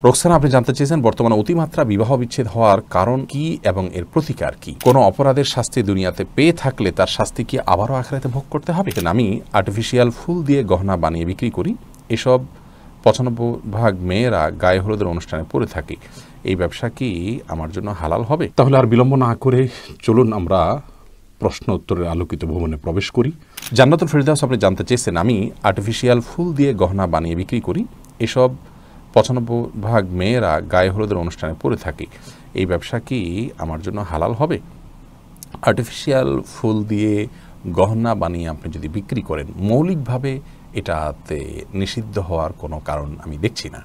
রোকসানা, আপনি জানতে চেয়েছেন বর্তমানে অতিমাত্রা বিবাহ বিচ্ছেদ হওয়ার কারণ কি এবং এর প্রতিকার কি? কোনো অপরাধের শাস্তি দুনিয়াতে পেয়ে থাকলে তার শাস্তি কি আবারও আখিরাতে ভোগ করতে হবে? আমি আর্টিফিশিয়াল ফুল দিয়ে গহনা বানিয়ে বিক্রি করি। এসব ৯৫% মেয়েরা গায়ে হলুদের অনুষ্ঠানে পরে থাকে। এই ব্যবসা কি আমার জন্য হালাল হবে? তাহলে আর বিলম্ব না করে চলুন আমরা প্রশ্ন উত্তরের আলোকিত ভবনে প্রবেশ করি। জান্নাতুল ফেরদাউস, আপনি জানতে চেয়েছেন আমি আর্টিফিশিয়াল ফুল দিয়ে গহনা বানিয়ে বিক্রি করি। এসব ৯৫% মেয়েরা গায়ে হলুদের অনুষ্ঠানে পরে থাকে। এই ব্যবসা কি আমার জন্য হালাল হবে? আর্টিফিশিয়াল ফুল দিয়ে গহনা বানিয়ে আপনি যদি বিক্রি করেন, মৌলিকভাবে এটাতে নিষিদ্ধ হওয়ার কোনো কারণ আমি দেখছি না।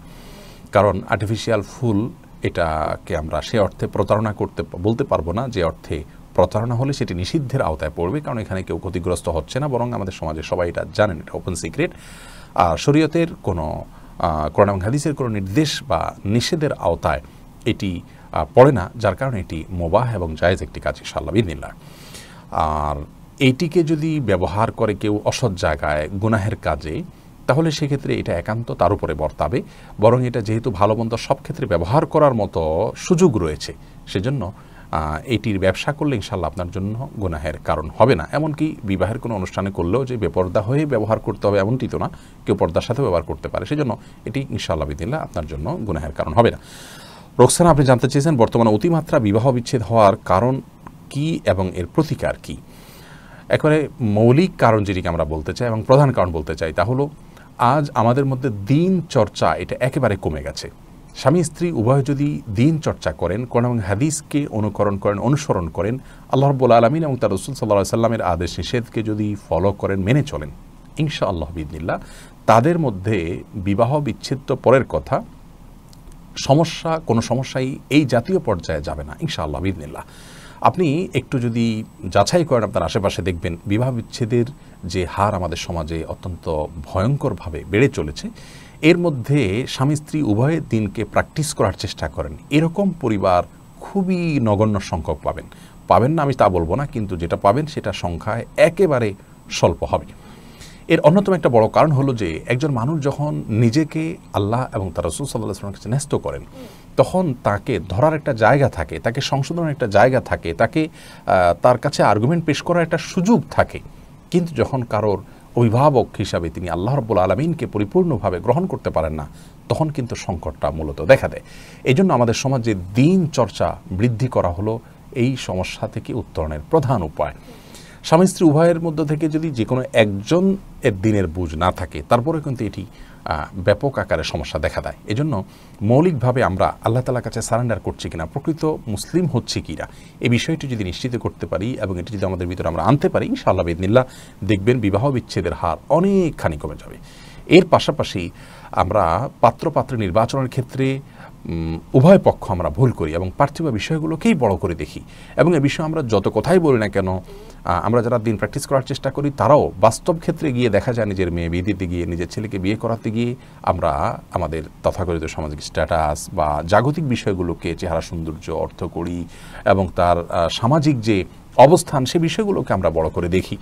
কারণ আর্টিফিশিয়াল ফুল, এটাকে আমরা সে অর্থে প্রতারণা বলতে পারবো না যে অর্থে প্রতারণা হলে সেটি নিষিদ্ধের আওতায় পড়বে, কারণ এখানে কেউ ক্ষতিগ্রস্ত হচ্ছে না, বরং আমাদের সমাজে সবাই এটা জানেন, এটা ওপেন সিক্রেট। আর শরীয়তের কোনো কোরআন এবং হাদিসের কোনো নির্দেশ বা নিষেধের আওতায় এটি পড়ে না, যার কারণে এটি মুবাহ এবং জায়েজ একটি কাজ ইনশাআল্লাহ বিইذনিল্লাহ। আর এইটিকে যদি ব্যবহার করে কেউ অসৎ জায়গায় গুনাহের কাজে, তাহলে সেক্ষেত্রে এটা একান্ত তার উপরে বর্তাবে। বরং এটা যেহেতু ভালো মন্দ সব ক্ষেত্রে ব্যবহার করার মতো সুযোগ রয়েছে, সেজন্য এটির ব্যবসা করলে ইনশাআল্লাহ আপনার জন্য গুনাহের কারণ হবে না। এমনকি বিবাহের কোনো অনুষ্ঠানে করলেও যে বেপর্দা হয়ে ব্যবহার করতে হবে এমনটি তো না, কেউ পর্দার সাথে ব্যবহার করতে পারে। সেজন্য এটি ইনশাআল্লাহ বিইذনিল্লাহ আপনার জন্য গুনাহের কারণ হবে না। রোকসানা, আপনি জানতে চেয়েছেন বর্তমানে অতিমাত্রা বিবাহ বিচ্ছেদ হওয়ার কারণ কি এবং এর প্রতিকার কি? একেবারে মৌলিক কারণ যেটিকে আমরা বলতে চাই এবং প্রধান কারণ বলতে চাই, তা হলো আজ আমাদের মধ্যে দিন চর্চা এটা একেবারে কমে গেছে। স্বামী স্ত্রী উভয় যদি দিন চর্চা করেন, কোরআন এবং হাদিসকে অনুসরণ করেন, আল্লাহ রাব্বুল আলামিন এবং তার রাসূল সাল্লাল্লাহু আলাইহি সাল্লামের আদেশ নিষেধকে যদি ফলো করেন, মেনে চলেন, ইনশাআল্লাহ বিইذনিল্লাহ তাদের মধ্যে বিবাহ বিচ্ছেদ তো পরের কথা, কোনো সমস্যাই এই জাতীয় পর্যায়ে যাবে না ইনশাআল্লাহ বিইذনিল্লাহ। আপনি একটু যদি যাচাই করেন আপনার আশেপাশে, দেখবেন বিবাহ বিচ্ছেদের যে হার আমাদের সমাজে অত্যন্ত ভয়ঙ্করভাবে বেড়ে চলেছে। এর মধ্যে স্বামী স্ত্রী উভয় দিনকে প্র্যাকটিস করার চেষ্টা করেন, এরকম পরিবার খুবই নগণ্য সংখ্যক পাবেন না আমি তা বলবো না, কিন্তু যেটা পাবেন সেটা সংখ্যায় একেবারে স্বল্প হবে। এর অন্যতম একটা বড় কারণ হলো যে একজন মানুষ যখন নিজেকে আল্লাহ এবং তার রাসূল সাল্লাল্লাহু আলাইহি ওয়াসাল্লামের কাছে ন্যস্ত করেন, তখন তাকে ধরার একটা জায়গা থাকে, তাকে সংশোধনের একটা জায়গা থাকে, তাকে তার কাছে আর্গুমেন্ট পেশ করার একটা সুযোগ থাকে। কিন্তু যখন কারোর অভিভাবক হিসাবে তিনি আল্লাহ রাব্বুল আলামিনকে পরিপূর্ণভাবে গ্রহণ করতে পারেন না, তখন কিন্তু সংকটটা মূলত দেখা দেয়। এই জন্য আমাদের সমাজে দিন চর্চা বৃদ্ধি করা হলো এই সমস্যা থেকে উত্তরণের প্রধান উপায়। স্বামী স্ত্রী উভয়ের মধ্যে থেকে যদি যে কোনো একজন এর দিনের বুঝ না থাকে, তারপরে কিন্তু এটি ব্যাপক আকারে সমস্যা দেখা দেয়। এজন্য মৌলিকভাবে আমরা আল্লাহ তাআলার কাছে সারেন্ডার করছি কিনা, প্রকৃত মুসলিম হচ্ছে কিনা, এই বিষয়টি যদি নিশ্চিত করতে পারি এবং এটি যদি আমাদের ভিতরে আমরা আনতে পারি, ইনশাআল্লাহ বিইذনিল্লাহ দেখবেন বিবাহ বিচ্ছেদের হার অনেকখানি কমে যাবে। এর পাশাপাশি আমরা পাত্রপাত্রী নির্বাচনের ক্ষেত্রে উভয় পক্ষ আমরা ভুল করি এবং পার্থিব বিষয়গুলোকেই বড় করে দেখি, এবং এ বিষয়ে আমরা যত কথাই বলি না কেন, আমরা যারা দিন প্র্যাকটিস করার চেষ্টা করি তারাও বাস্তব ক্ষেত্রে গিয়ে দেখা যায় নিজের মেয়ে বিয়ে দিতে গিয়ে, নিজের ছেলেকে বিয়ে করাতে গিয়ে আমরা আমাদের তথাকথিত সামাজিক স্ট্যাটাস বা জাগতিক বিষয়গুলোকে, চেহারা সৌন্দর্য, অর্থকড়ি এবং তার সামাজিক যে অবস্থান, সে বিষয়গুলোকে আমরা বড় করে দেখি।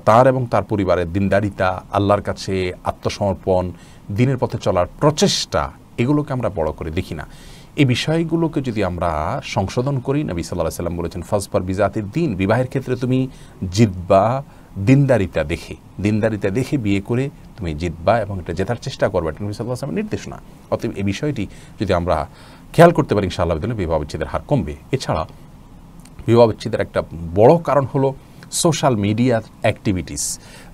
তার এবং তার পরিবারের দিনদারিতা, আল্লাহর কাছে আত্মসমর্পণ, দিনের পথে চলার প্রচেষ্টা, এগুলোকে আমরা বড় করে দেখি না। এই বিষয়গুলোকে যদি আমরা সংশোধন করি, নবী সাল্লাল্লাহু আলাইহি ওয়াসাল্লাম বলেছেন ফাজফার বিজাতিদ দ্বীন, বিবাহের ক্ষেত্রে তুমি জিতবা দিনদারিতা দেখে বিয়ে করে তুমি জিতবা এবং এটা জেতার চেষ্টা করবে, এটা নবী সাল্লাল্লাহু আলাইহি ওয়াসাল্লামের নির্দেশনা। অতএব এই বিষয়টি যদি আমরা খেয়াল করতে পারি, ইনশাআল্লাহ বিবাহ বিচ্ছেদের হার কমবে। এছাড়া বিবাহ বিচ্ছেদের একটা বড় কারণ হলো সোশ্যাল মিডিয়ার অ্যাক্টিভিটিস।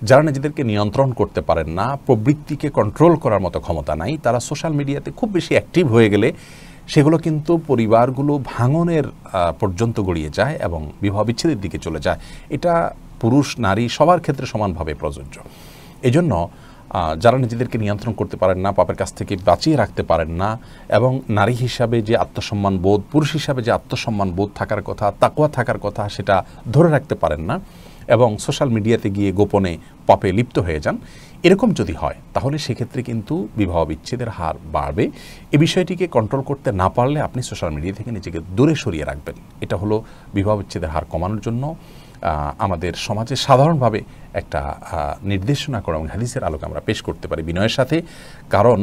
যারা নিজেদেরকে নিয়ন্ত্রণ করতে পারেন না, প্রবৃত্তিকে কন্ট্রোল করার মতো ক্ষমতা নাই, তারা সোশ্যাল মিডিয়াতে খুব বেশি অ্যাক্টিভ হয়ে গেলে সেগুলো কিন্তু পরিবারগুলো ভাঙনের পর্যন্ত গড়িয়ে যায় এবং বিবাহ বিচ্ছেদের দিকে চলে যায়। এটা পুরুষ নারী সবার ক্ষেত্রে সমানভাবে প্রযোজ্য। এজন্য যারা নিজেদেরকে নিয়ন্ত্রণ করতে পারেন না, পাপের কাছ থেকে বাঁচিয়ে রাখতে পারেন না, এবং নারী হিসাবে যে আত্মসম্মান বোধ, পুরুষ হিসাবে যে আত্মসম্মান বোধ থাকার কথা, তাকওয়া থাকার কথা, সেটা ধরে রাখতে পারেন না এবং সোশ্যাল মিডিয়াতে গিয়ে গোপনে পাপে লিপ্ত হয়ে যান, এরকম যদি হয় তাহলে সেক্ষেত্রে কিন্তু বিবাহ বিচ্ছেদের হার বাড়বে। এই বিষয়টিকে কন্ট্রোল করতে না পারলে আপনি সোশ্যাল মিডিয়া থেকে নিজেকে দূরে সরিয়ে রাখবেন। এটা হলো বিবাহ বিচ্ছেদের হার কমানোর জন্য আমাদের সমাজে সাধারণভাবে একটা নির্দেশনা করা এবং হাদিসের আলোকে আমরা পেশ করতে পারি বিনয়ের সাথে। কারণ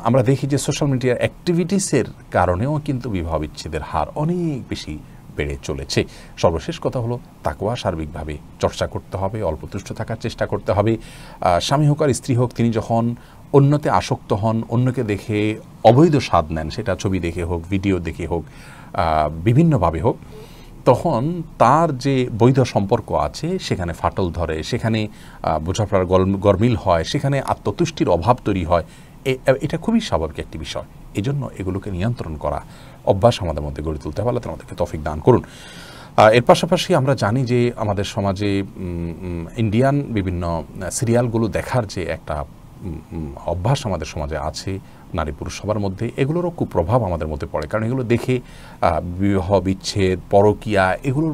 আমরা দেখি যে সোশ্যাল মিডিয়ার অ্যাক্টিভিটিসের কারণেও কিন্তু বিবাহ বিচ্ছেদের হার অনেক বেশি বেড়ে চলেছে। সর্বশেষ কথা হলো তাকওয়া সার্বিকভাবে চর্চা করতে হবে, অল্প তুষ্ট থাকার চেষ্টা করতে হবে। স্বামী হোক আর স্ত্রী হোক, তিনি যখন অন্যতে আসক্ত হন, অন্যকে দেখে অবৈধ স্বাদ নেন, সেটা ছবি দেখে হোক, ভিডিও দেখে হোক, বিভিন্নভাবে হোক, তখন তার যে বৈধ সম্পর্ক আছে সেখানে ফাটল ধরে, সেখানে বোঝাপড়ার গরমিল হয়, সেখানে আত্মতুষ্টির অভাব তৈরি হয়। এটা খুবই স্বাভাবিক একটি বিষয়। এই জন্য এগুলোকে নিয়ন্ত্রণ করা অভ্যাস আমাদের মধ্যে গড়ে তুলতে হবে। আল্লাহ তাআলা আমাদেরকে তৌফিক দান করুন। এর পাশাপাশি আমরা জানি যে আমাদের সমাজে ইন্ডিয়ান বিভিন্ন সিরিয়ালগুলো দেখার যে একটা অভ্যাস আমাদের সমাজে আছে, নারী পুরুষ সবার মধ্যে, এগুলোরও কুপ্রভাব আমাদের মধ্যে পড়ে। কারণ এগুলো দেখে বিবাহ বিচ্ছেদ, পরকীয়া, এগুলোর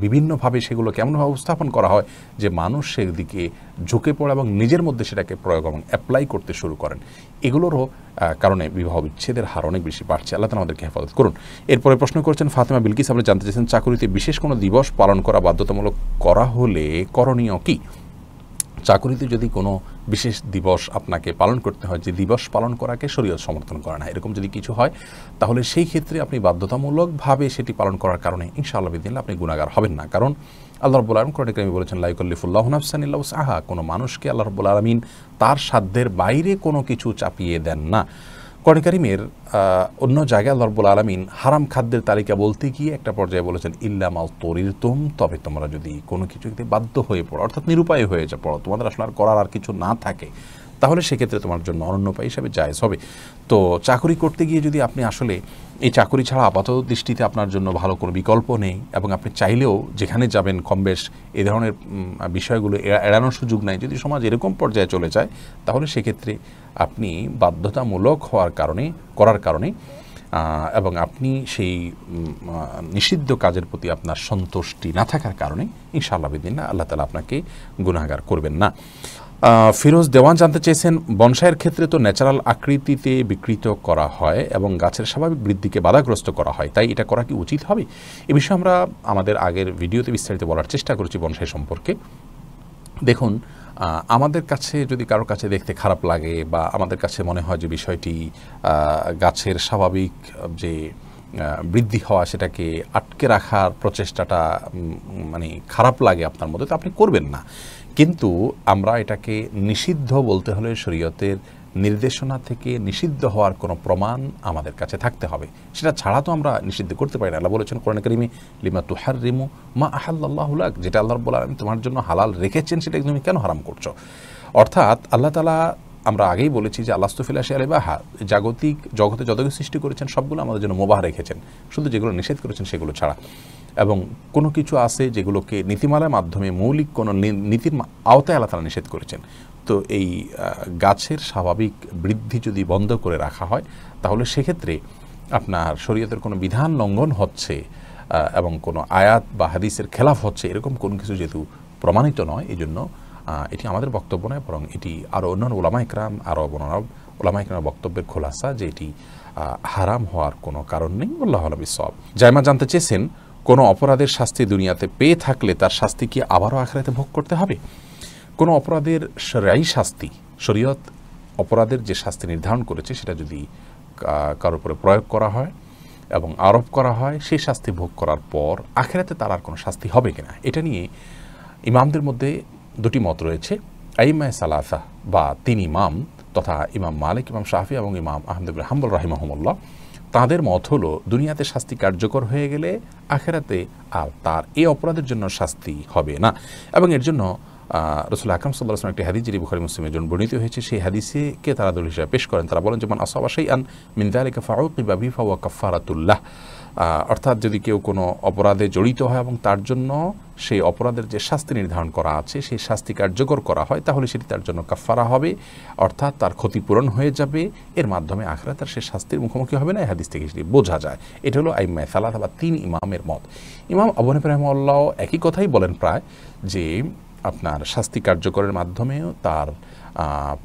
বিভিন্নভাবে সেগুলো কেমনভাবে উপস্থাপন করা হয় যে মানুষ সেদিকে ঝুঁকে পড়ে এবং নিজের মধ্যে সেটাকে প্রয়োগ এবং অ্যাপ্লাই করতে শুরু করেন। এগুলোরও কারণে বিবাহ বিচ্ছেদের হার অনেক বেশি বাড়ছে। আল্লাহ তাআলা আমাদেরকে হেফাজত করুন। এরপরে প্রশ্ন করছেন ফাতেমা বিলকিস, আপনি জানতে চাইছেন চাকুরিতে বিশেষ কোনো দিবস পালন করা বাধ্যতামূলক করা হলে করণীয় কী? চাকুরিতে যদি কোনো বিশেষ দিবস আপনাকে পালন করতে হয়, যে দিবস পালন করাকে শরীয়ত সমর্থন করে না, এরকম যদি কিছু হয়, তাহলে সেই ক্ষেত্রে আপনি বাধ্যতামূলকভাবে সেটি পালন করার কারণে ইনশাআল্লাহ বিদিনিল্লাহ আপনি গুনাহগার হবেন না। কারণ আল্লাহ রাব্বুল আলামিন কোরআনে কারিমে বলেছেন, লা ইউকাল্লিফুল্লাহু নাফসান ইল্লা উসআহা, কোনো মানুষকে আল্লাহ রাব্বুল আলামিন তার সাধ্যের বাইরে কোনো কিছু চাপিয়ে দেন না। কোরআনে কারিমের অন্য জায়গায় আল্লাহ রাব্বুল আলামিন হারাম খাদ্যের তালিকা বলতে গিয়ে একটা পর্যায়ে বলেছেন, ইল্লা মাল তুরিরতুম, তবে তোমরা যদি কোনো কিছুতে বাধ্য হয়ে পড়ো, অর্থাৎ নিরুপায় হয়ে পড়ো, তোমাদের আসলে আর করার আর কিছু না থাকে, তাহলে সেক্ষেত্রে তোমার জন্য অনন্য উপায় হিসাবে জায়েজ হবে। তো চাকরি করতে গিয়ে যদি আপনি আসলে এই চাকরি ছাড়া আপাতত দৃষ্টিতে আপনার জন্য ভালো কোনো বিকল্প নেই এবং আপনি চাইলেও যেখানে যাবেন কমবেশ এ ধরনের বিষয়গুলো এড়ানোর সুযোগ নাই, যদি সমাজ এরকম পর্যায়ে চলে যায়, তাহলে সেক্ষেত্রে আপনি বাধ্যতামূলক করার কারণে এবং আপনি সেই নিষিদ্ধ কাজের প্রতি আপনার সন্তুষ্টি না থাকার কারণে ইনশাআল্লাহ বিদিনিল্লাহ আল্লাহ তাআলা আপনাকে গুনাহগার করবেন না। ফিরোজ দেওয়ান জানতে চেয়েছেন, বনসাইয়ের ক্ষেত্রে তো ন্যাচারাল আকৃতিতে বিকৃত করা হয় এবং গাছের স্বাভাবিক বৃদ্ধিকে বাধাগ্রস্ত করা হয়, তাই এটা করা কি উচিত হবে? এ বিষয়ে আমরা আমাদের আগের ভিডিওতে বিস্তারিত বলার চেষ্টা করেছি বনসাই সম্পর্কে। দেখুন, আমাদের কাছে যদি কারোর কাছে দেখতে খারাপ লাগে বা আমাদের কাছে মনে হয় যে বিষয়টি গাছের স্বাভাবিক যে বৃদ্ধি হওয়া সেটাকে আটকে রাখার প্রচেষ্টাটা মানে খারাপ লাগে আপনার মধ্যে, তো আপনি করবেন না। কিন্তু আমরা এটাকে নিষিদ্ধ বলতে হলে শরীয়তের নির্দেশনা থেকে নিষিদ্ধ হওয়ার কোনো প্রমাণ আমাদের কাছে থাকতে হবে, সেটা ছাড়া তো আমরা নিষিদ্ধ করতে পারি না। আল্লাহ বলেছেন কোরআনে কারিমে, লিমা তুহাররিমু মা আহাল্লাল্লাহু লাক, যেটা আল্লাহ রাব্বুল আলামিন তোমার জন্য হালাল রেখেছেন সেটাকে তুমি কেন হারাম করছো? অর্থাৎ আল্লাহ তাআলা, আমরা আগেই বলেছি যে আল্লাহু ফিল আশিয়াল ইবাহা, জাগতিক জগতে যত কিছু সৃষ্টি করেছেন সবগুলো আমাদের জন্য মুবাহ রেখেছেন, শুধু যেগুলো নিষেধ করেছেন সেগুলো ছাড়া। এবং কোনো কিছু আছে যেগুলোকে নীতিমালার মাধ্যমে মৌলিক কোনো নীতির আওতায় আল্লাহ তাআলা নিষেধ করেছেন। তো এই গাছের স্বাভাবিক বৃদ্ধি যদি বন্ধ করে রাখা হয়, তাহলে সেক্ষেত্রে আপনার শরীয়তের কোনো বিধান লঙ্ঘন হচ্ছে এবং কোনো আয়াত বা হাদিসের খেলাফ হচ্ছে, এরকম কোনো কিছু যেহেতু প্রমাণিত নয়, এই জন্য এটি আমাদের বক্তব্য নয়, বরং এটি আরও অন্যান্য ওলামা ইকরাম, আরও ওলামা ইকরামের বক্তব্যের খোলাসা যে এটি হারাম হওয়ার কোনো কারণ নেই। আল্লাহু আ'লাম বিসওয়াব। জাইমা জানতে চেয়েছেন, কোনো অপরাধের শাস্তি দুনিয়াতে পেয়ে থাকলে তার শাস্তি কি আবারও আখিরাতে ভোগ করতে হবে? কোনো অপরাধের শরঈ শাস্তি, শরীয়ত অপরাধের যে শাস্তি নির্ধারণ করেছে সেটা যদি কারোর উপরে প্রয়োগ করা হয় এবং আরোপ করা হয়, সেই শাস্তি ভোগ করার পর আখিরাতে তার আর কোনো শাস্তি হবে কিনা, এটা নিয়ে ইমামদের মধ্যে দুটি মত রয়েছে। আইম্মায়ে সালাসা বা তিন ইমাম তথা ইমাম মালিক, ইমাম শাফি এবং ইমাম আহমদ ইবনে হাম্বল রাহিমাহুমুল্লাহ, তাদের মত হলো দুনিয়াতে শাস্তি কার্যকর হয়ে গেলে আখিরাতে আর তার এই অপরাধের জন্য শাস্তি হবে না। এবং এর জন্য রাসূল আকরাম সাল্লাল্লাহু আলাইহি ওয়াসাল্লাম একটি হাদিস, যেটি বুখারী মুসলিমের জন্য বর্ণিত হয়েছে, সেই হাদিসকে তারা দলিল হিসেবে পেশ করেন। তারা বলেন, যেমন আসাবা শাইআন মিন যালিকা ফাউকিবা বিহি ফাহুয়া কাফফারাতুল্লাহ, অর্থাৎ যদি কেউ কোনো অপরাধে জড়িত হয় এবং তার জন্য সেই অপরাধের যে শাস্তি নির্ধারণ করা আছে সেই শাস্তি কার্যকর করা হয়, তাহলে সেটি তার জন্য কাফফারা হবে, অর্থাৎ তার ক্ষতিপূরণ হয়ে যাবে, এর মাধ্যমে আখিরাতে তার সে শাস্তির মুখোমুখি হবে না। এই হাদিস থেকে সেটি বোঝা যায়। এটা হলো আইম্মায়ে সালাসা বা তিন ইমামের মত। ইমাম আবু হানিফা রাহিমাহুল্লাহ একই কথাই বলেন প্রায়, যে আপনার শাস্তি কার্যকরের মাধ্যমেও তার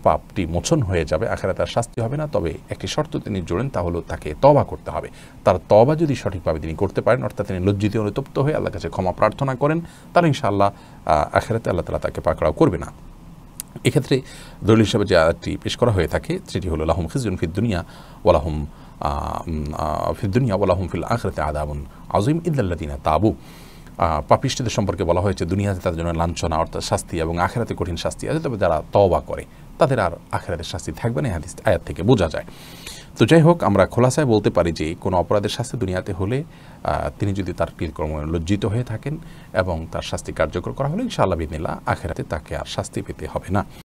পাপটি মোচন হয়ে যাবে, আখিরাতে তার শাস্তি হবে না। তবে একটি শর্ত তিনি জোড়েন, তা হলো তাকে তওবা করতে হবে। তার তওবা যদি সঠিকভাবে তিনি করতে পারেন, অর্থাৎ তিনি লজ্জিত অনুতপ্ত হয়ে আল্লাহর কাছে ক্ষমা প্রার্থনা করেন, তাহলে ইনশাআল্লাহ আখিরাতে আল্লাহ তাআলা তাকে পাকড়াও করবে না। এক্ষেত্রে দলিল হিসেবে যে আয়াতটি পেশ করা হয়ে থাকে সেটি হলো লাহুম খিজুন ফিদ দুনিয়া ওয়ালাহুম ফিল আখিরাতি আযাবুন আযীম ইল্লাল্লাযিনা তাবু। পাপিষ্ঠদের সম্পর্কে বলা হয়েছে দুনিয়াতে তাদের জন্য লাঞ্ছনা অর্থাৎ শাস্তি এবং আখিরাতে কঠিন শাস্তি আছে, তবে যারা তওবা করে তাদের আর আখিরাতের শাস্তি থাকবে না, হাদিস আয়াত থেকে বোঝা যায়। তো যাই হোক, আমরা খোলাসায় বলতে পারি যে কোনো অপরাধের শাস্তি দুনিয়াতে হলে তিনি যদি তার কৃতকর্ম লজ্জিত হয়ে থাকেন এবং তার শাস্তি কার্যকর করা হলে ইনশাআল্লাহ বিদিনিল্লাহ আখিরাতে তাকে আর শাস্তি পেতে হবে না।